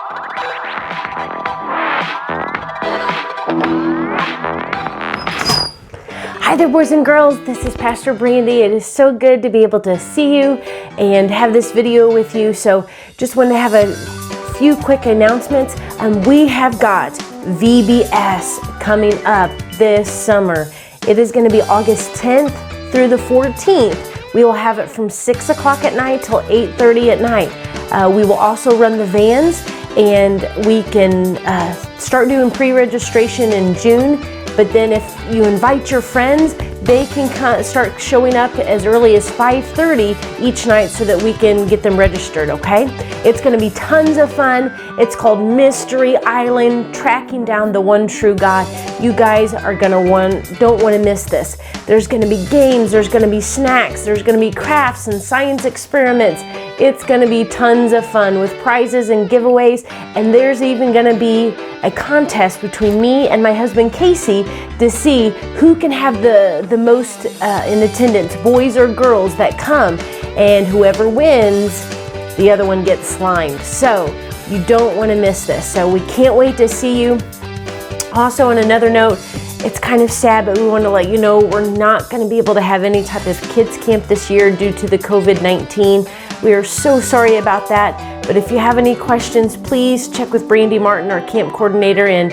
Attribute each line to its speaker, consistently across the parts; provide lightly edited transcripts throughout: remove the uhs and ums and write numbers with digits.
Speaker 1: Hi there, boys and girls. This is Pastor Brandy. It is so good to be able to see you and have this video with you. So just want to have a few quick announcements. We have got VBS coming up this summer. It is going to be August 10th through the 14th. We will have it from 6 o'clock at night till 8:30 at night. We will also run the vans, and we can start doing pre-registration in June. But then if you invite your friends, they can start showing up as early as 5:30 each night so that we can get them registered, okay? It's gonna be tons of fun. It's called Mystery Island, tracking down the one true God. You guys are don't wanna miss this. There's gonna be games, there's gonna be snacks, there's gonna be crafts and science experiments. It's gonna be tons of fun with prizes and giveaways, and there's even gonna be a contest between me and my husband Casey to see who can have the most in attendance, boys or girls that come, and whoever wins, the other one gets slimed. So you don't want to miss this. So we can't wait to see you. Also, on another note, it's kind of sad, but we want to let you know we're not going to be able to have any type of kids camp this year due to the COVID-19. We are so sorry about that. But if you have any questions, please check with Brandy Martin, our camp coordinator, and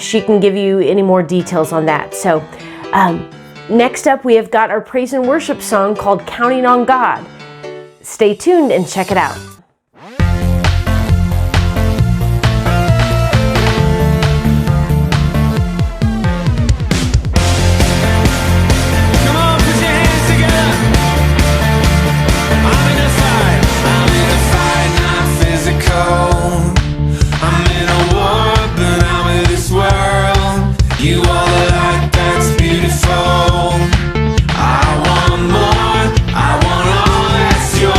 Speaker 1: she can give you any more details on that. So next up, we have got our praise and worship song called Counting on God. Stay tuned and check it out.
Speaker 2: I want more, I want all that's yours.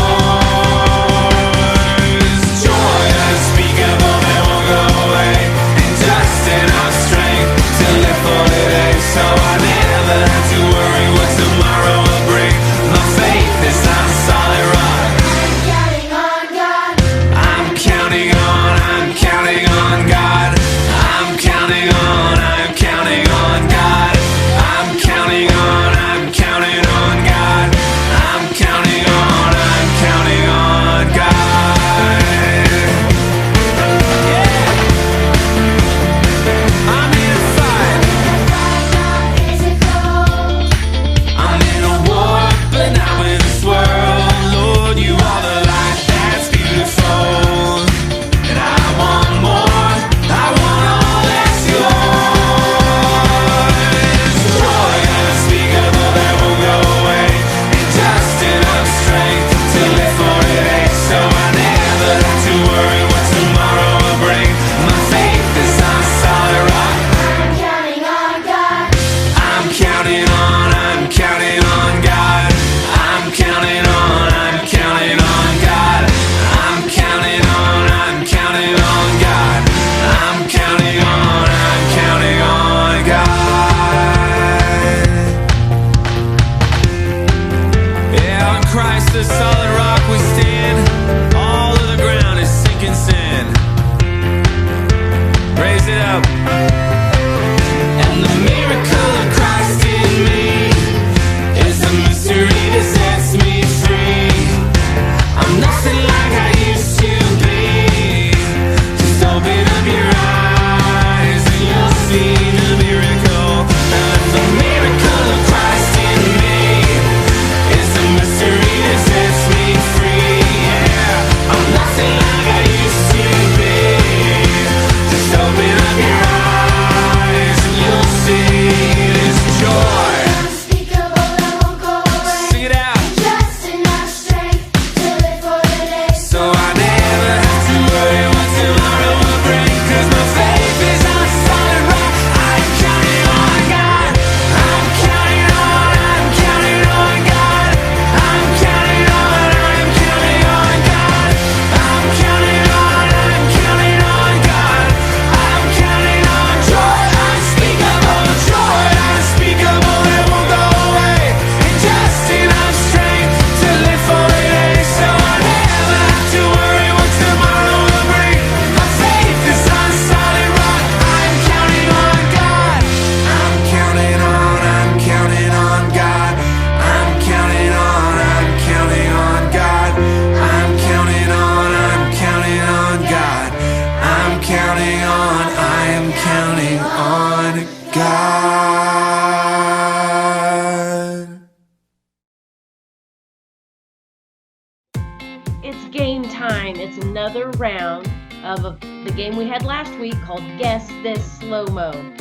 Speaker 1: round of the game we had last week called Guess This Slow-Mo.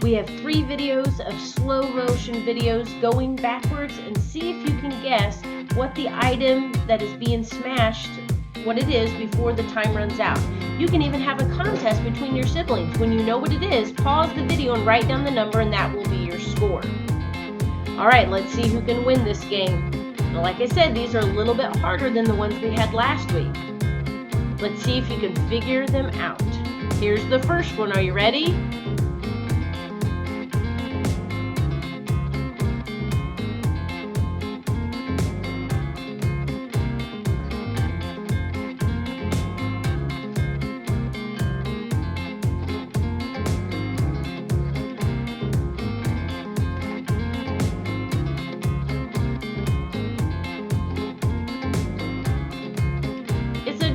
Speaker 1: We have 3 videos of slow motion videos going backwards, and see if you can guess what the item that is being smashed, what it is before the time runs out. You can even have a contest between your siblings. When you know what it is, pause the video and write down the number, and that will be your score. Alright, let's see who can win this game. Now, like I said, these are a little bit harder than the ones we had last week. Let's see if you can figure them out. Here's the first one. Are you ready?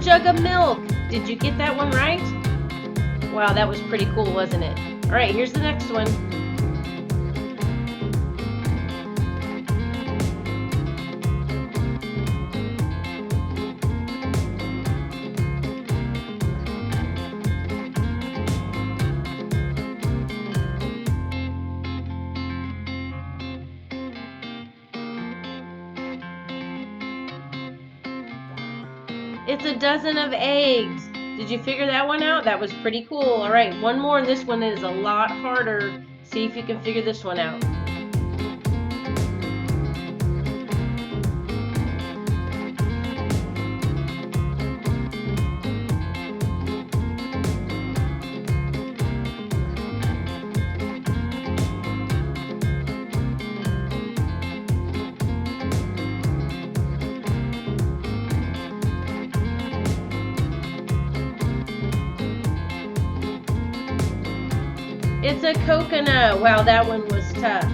Speaker 1: Jug of milk. Did you get that one right? Wow, that was pretty cool, wasn't it? All right, here's the next one. It's a dozen of eggs. Did you figure that one out? That was pretty cool. All right, one more, and this one is a lot harder. See if you can figure this one out. It's a coconut. Wow, that one was tough.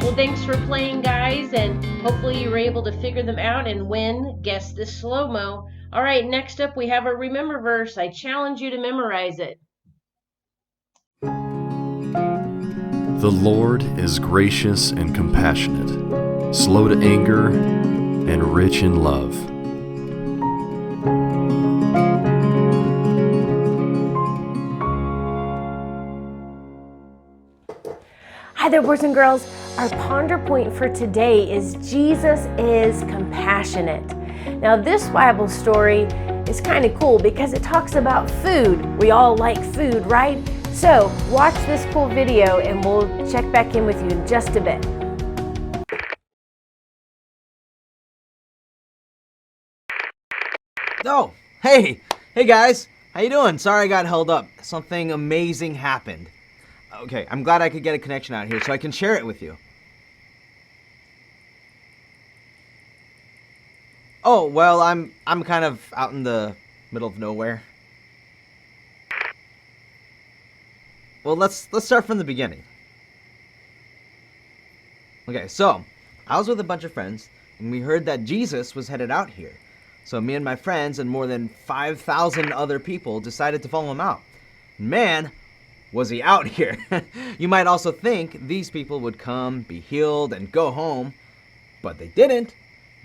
Speaker 1: Well, thanks for playing, guys, and hopefully you were able to figure them out and win Guess This Slow-Mo. All right, next up we have a Remember verse. I challenge you to memorize it.
Speaker 2: The Lord is gracious and compassionate, slow to anger, and rich in love.
Speaker 1: Hi there, boys and girls. Our ponder point for today is Jesus is compassionate. Now, this Bible story is kind of cool because it talks about food. We all like food, right? So watch this cool video and we'll check back in with you in just a bit.
Speaker 3: Oh, hey guys, how you doing? Sorry I got held up. Something amazing happened. Okay, I'm glad I could get a connection out here so I can share it with you. Oh, well, I'm kind of out in the middle of nowhere. Well, let's start from the beginning. Okay, so I was with a bunch of friends and we heard that Jesus was headed out here. So me and my friends and more than 5,000 other people decided to follow him out. Man, was he out here. You might also think these people would come, be healed, and go home, but they didn't.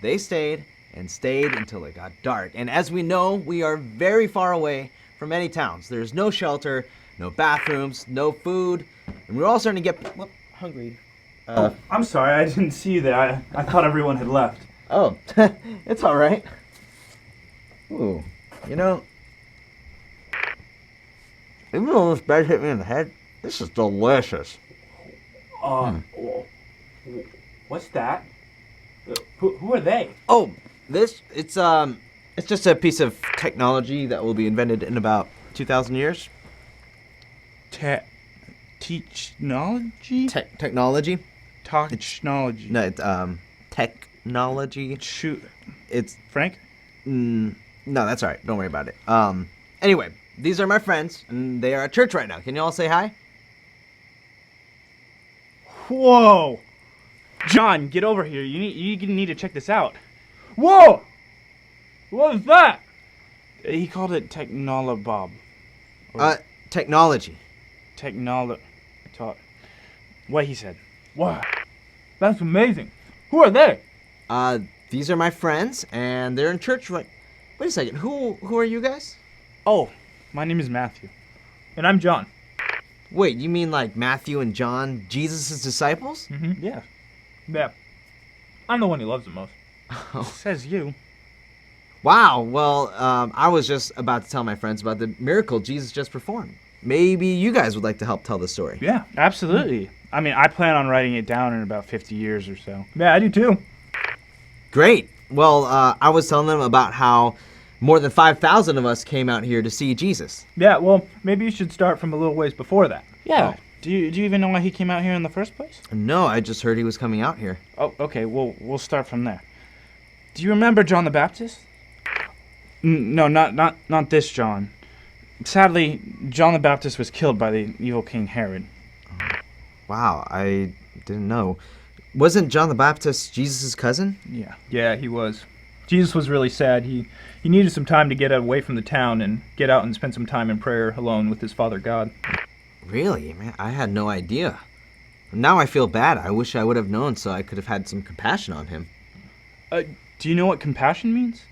Speaker 3: They stayed and stayed until it got dark. And as we know, we are very far away from any towns. There's no shelter, no bathrooms, no food, and we're all starting to get hungry.
Speaker 4: I'm sorry, I didn't see you there. I thought everyone had left.
Speaker 3: Oh, it's all right. Ooh, you know, even though this bed hit me in the head, this is delicious.
Speaker 4: What's that? Who are they?
Speaker 3: Oh, it's just a piece of technology that will be invented in about 2,000 years.
Speaker 4: Technology?
Speaker 3: Technology?
Speaker 4: Technology.
Speaker 3: No, it's technology.
Speaker 4: Shoot.
Speaker 3: It's
Speaker 4: Frank?
Speaker 3: No, that's all right. Don't worry about it. Anyway, these are my friends, and they are at church right now. Can you all say hi?
Speaker 4: Whoa! John, get over here. You need to check this out. Whoa! What was that? He called it Technolobob.
Speaker 3: Technology.
Speaker 4: What he said. Wow. That's amazing. Who are they?
Speaker 3: These are my friends, and they're in church right... Wait a second. Who are you guys?
Speaker 4: Oh, my name is Matthew.
Speaker 5: And I'm John.
Speaker 3: Wait, you mean like Matthew and John, Jesus' disciples?
Speaker 4: Yeah.
Speaker 5: Yeah. I'm the one he loves the most.
Speaker 4: Says you.
Speaker 3: Wow, well, I was just about to tell my friends about the miracle Jesus just performed. Maybe you guys would like to help tell the story.
Speaker 5: Yeah.
Speaker 4: Absolutely. I mean, I plan on writing it down in about 50 years or so.
Speaker 5: Yeah, I do too.
Speaker 3: Great. Well, I was telling them about how more than 5,000 of us came out here to see Jesus.
Speaker 5: Yeah, well, maybe you should start from a little ways before that.
Speaker 4: Yeah. Do you even know why he came out here in the first place?
Speaker 3: No, I just heard he was coming out here.
Speaker 4: Oh, okay. Well, we'll start from there. Do you remember John the Baptist? No, not this John. Sadly, John the Baptist was killed by the evil King Herod.
Speaker 3: Wow, I didn't know. Wasn't John the Baptist Jesus' cousin?
Speaker 4: Yeah.
Speaker 5: Yeah, he was. Jesus was really sad. He needed some time to get away from the town and get out and spend some time in prayer alone with his Father God.
Speaker 3: Really? Man, I had no idea. Now I feel bad. I wish I would have known so I could have had some compassion on him.
Speaker 4: Do you know what compassion means?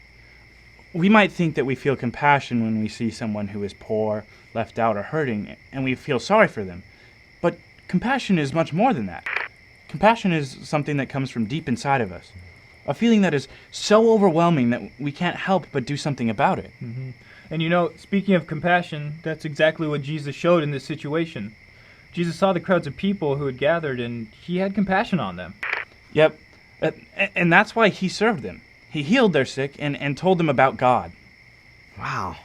Speaker 4: We might think that we feel compassion when we see someone who is poor, left out, or hurting, and we feel sorry for them. But compassion is much more than that. Compassion is something that comes from deep inside of us. A feeling that is so overwhelming that we can't help but do something about it.
Speaker 5: And you know, speaking of compassion, that's exactly what Jesus showed in this situation. Jesus saw the crowds of people who had gathered, and he had compassion on them.
Speaker 4: Yep. And that's why he served them. He healed their sick and told them about God.
Speaker 3: Wow.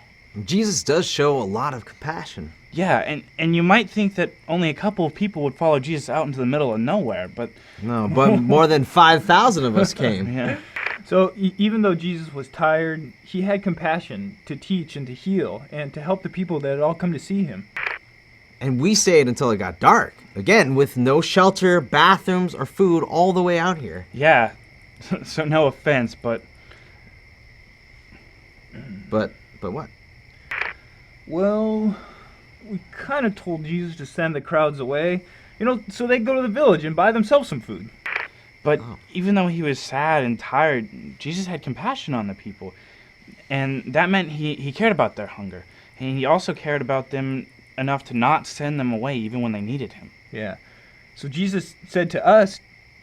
Speaker 3: Jesus does show a lot of compassion.
Speaker 4: Yeah, and you might think that only a couple of people would follow Jesus out into the middle of nowhere, but
Speaker 3: No, but more than 5,000 of us came.
Speaker 4: yeah.
Speaker 5: So even though Jesus was tired, he had compassion to teach and to heal and to help the people that had all come to see him.
Speaker 3: And we stayed until it got dark. Again, with no shelter, bathrooms, or food all the way out here.
Speaker 4: Yeah. So no offense, but
Speaker 3: But what?
Speaker 5: Well, we kind of told Jesus to send the crowds away, so they'd go to the village and buy themselves some food.
Speaker 4: even though he was sad and tired, Jesus had compassion on the people. And that meant he cared about their hunger. And he also cared about them enough to not send them away even when they needed him.
Speaker 5: Yeah. So Jesus said to us,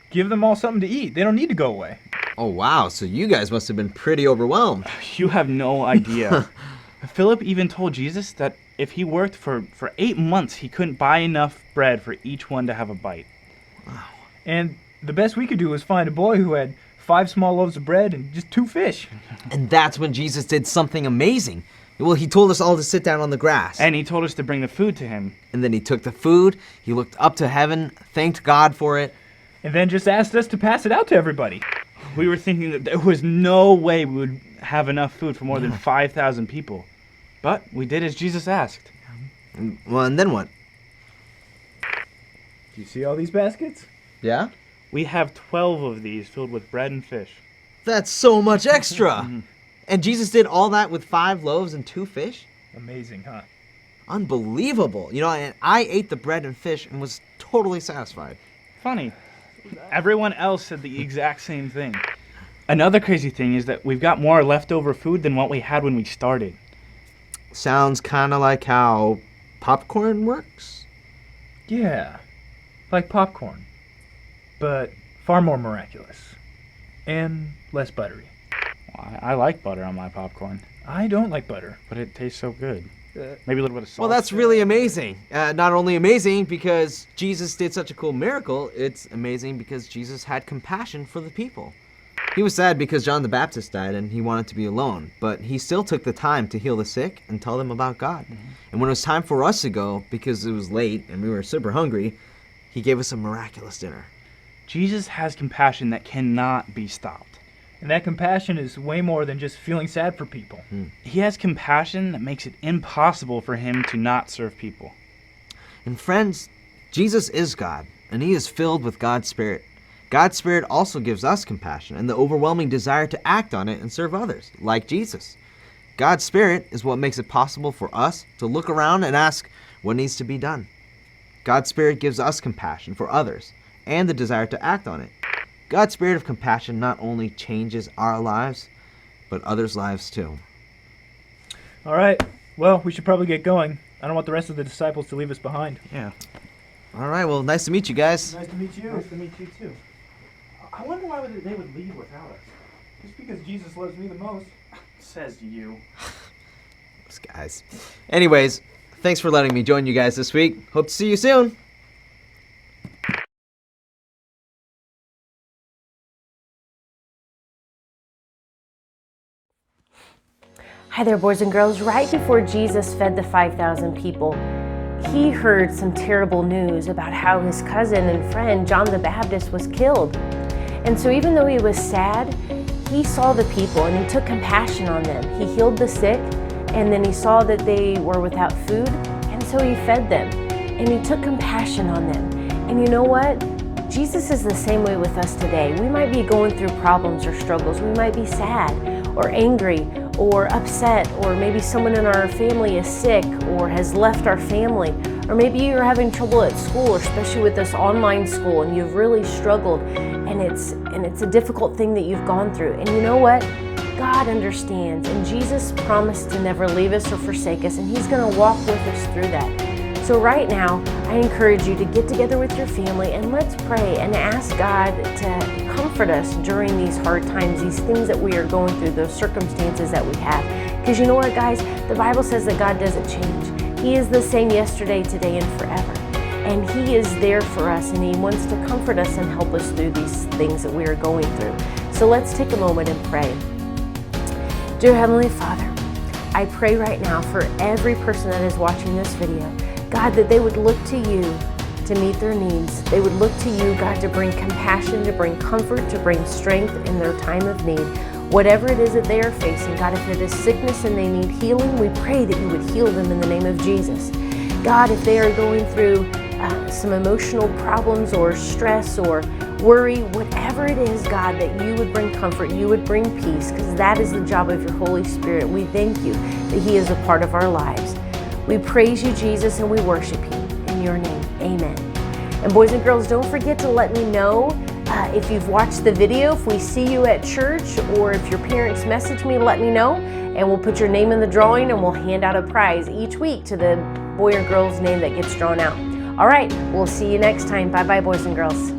Speaker 5: give them all something to eat. They don't need to go away.
Speaker 3: Oh, wow. So you guys must have been pretty overwhelmed.
Speaker 4: You have no idea. Philip even told Jesus that if he worked for 8 months, he couldn't buy enough bread for each one to have a bite.
Speaker 5: And the best we could do was find a boy who had 5 small loaves of bread and just 2 fish.
Speaker 3: And that's when Jesus did something amazing. Well, he told us all to sit down on the grass.
Speaker 4: And he told us to bring the food to him.
Speaker 3: And then he took the food, he looked up to heaven, thanked God for it.
Speaker 5: And then just asked us to pass it out to everybody.
Speaker 4: We were thinking that there was no way we would have enough food for more than 5,000 people. But we did as Jesus asked.
Speaker 3: And then what?
Speaker 5: Do you see all these baskets?
Speaker 3: Yeah?
Speaker 4: We have 12 of these filled with bread and fish.
Speaker 3: That's so much extra. And Jesus did all that with 5 loaves and 2 fish?
Speaker 5: Amazing, huh?
Speaker 3: Unbelievable. And I ate the bread and fish and was totally satisfied.
Speaker 4: Funny. Everyone else said the exact same thing. Another crazy thing is that we've got more leftover food than what we had when we started.
Speaker 3: Sounds kind of like how popcorn works?
Speaker 5: Yeah. Like popcorn. But far more miraculous. And less buttery.
Speaker 4: I like butter on my popcorn,
Speaker 5: I don't like butter.
Speaker 4: but it tastes so good. Maybe a little bit of salt.
Speaker 3: Well, that's really amazing. Not only amazing because Jesus did such a cool miracle, it's amazing because Jesus had compassion for the people. He was sad because John the Baptist died and he wanted to be alone, but he still took the time to heal the sick and tell them about God. And when it was time for us to go, because it was late and we were super hungry, he gave us a miraculous dinner.
Speaker 4: Jesus has compassion that cannot be stopped.
Speaker 5: And that compassion is way more than just feeling sad for people.
Speaker 4: He has compassion that makes it impossible for him to not serve people.
Speaker 3: And friends, Jesus is God, and he is filled with God's Spirit. God's Spirit also gives us compassion and the overwhelming desire to act on it and serve others, like Jesus. God's Spirit is what makes it possible for us to look around and ask what needs to be done. God's Spirit gives us compassion for others and the desire to act on it. God's spirit of compassion not only changes our lives, but others' lives too.
Speaker 5: All right, Well, we should probably get going. I don't want the rest of the disciples to leave us behind.
Speaker 4: Yeah.
Speaker 3: All right, well, nice to meet you guys.
Speaker 5: Nice to meet you.
Speaker 4: Nice to meet you too. I wonder why they would leave without us.
Speaker 5: Just because Jesus loves me the most.
Speaker 4: Says you.
Speaker 3: Those guys. Anyways, thanks for letting me join you guys this week. Hope to see you soon.
Speaker 1: Hi there, boys and girls. Right before Jesus fed the 5,000 people, he heard some terrible news about how his cousin and friend, John the Baptist, was killed. And so even though he was sad, he saw the people and he took compassion on them. He healed the sick, and then he saw that they were without food, and so he fed them. And he took compassion on them. And you know what? Jesus is the same way with us today. We might be going through problems or struggles. We might be sad or angry or upset, or maybe someone in our family is sick or has left our family, or maybe you're having trouble at school, especially with this online school, and you've really struggled, and it's a difficult thing that you've gone through. And you know what? God understands, and Jesus promised to never leave us or forsake us, and he's going to walk with us through that. So right now, I encourage you to get together with your family and let's pray and ask God to comfort us during these hard times, these things that we are going through, those circumstances that we have. Because you know what, guys? The Bible says that God doesn't change. He is the same yesterday, today, and forever. And he is there for us, and he wants to comfort us and help us through these things that we are going through. So let's take a moment and pray. Dear Heavenly Father, I pray right now for every person that is watching this video, God, that they would look to you to meet their needs. They would look to you, God, to bring compassion, to bring comfort, to bring strength in their time of need. Whatever it is that they are facing, God, if it is sickness and they need healing, we pray that you would heal them in the name of Jesus. God, if they are going through some emotional problems or stress or worry, whatever it is, God, that you would bring comfort, you would bring peace, because that is the job of your Holy Spirit. We thank you that he is a part of our lives. We praise you, Jesus, and we worship you. In your name, amen. And boys and girls, don't forget to let me know if you've watched the video, if we see you at church, or if your parents message me, let me know, and we'll put your name in the drawing, and we'll hand out a prize each week to the boy or girl's name that gets drawn out. All right, we'll see you next time. Bye-bye, boys and girls.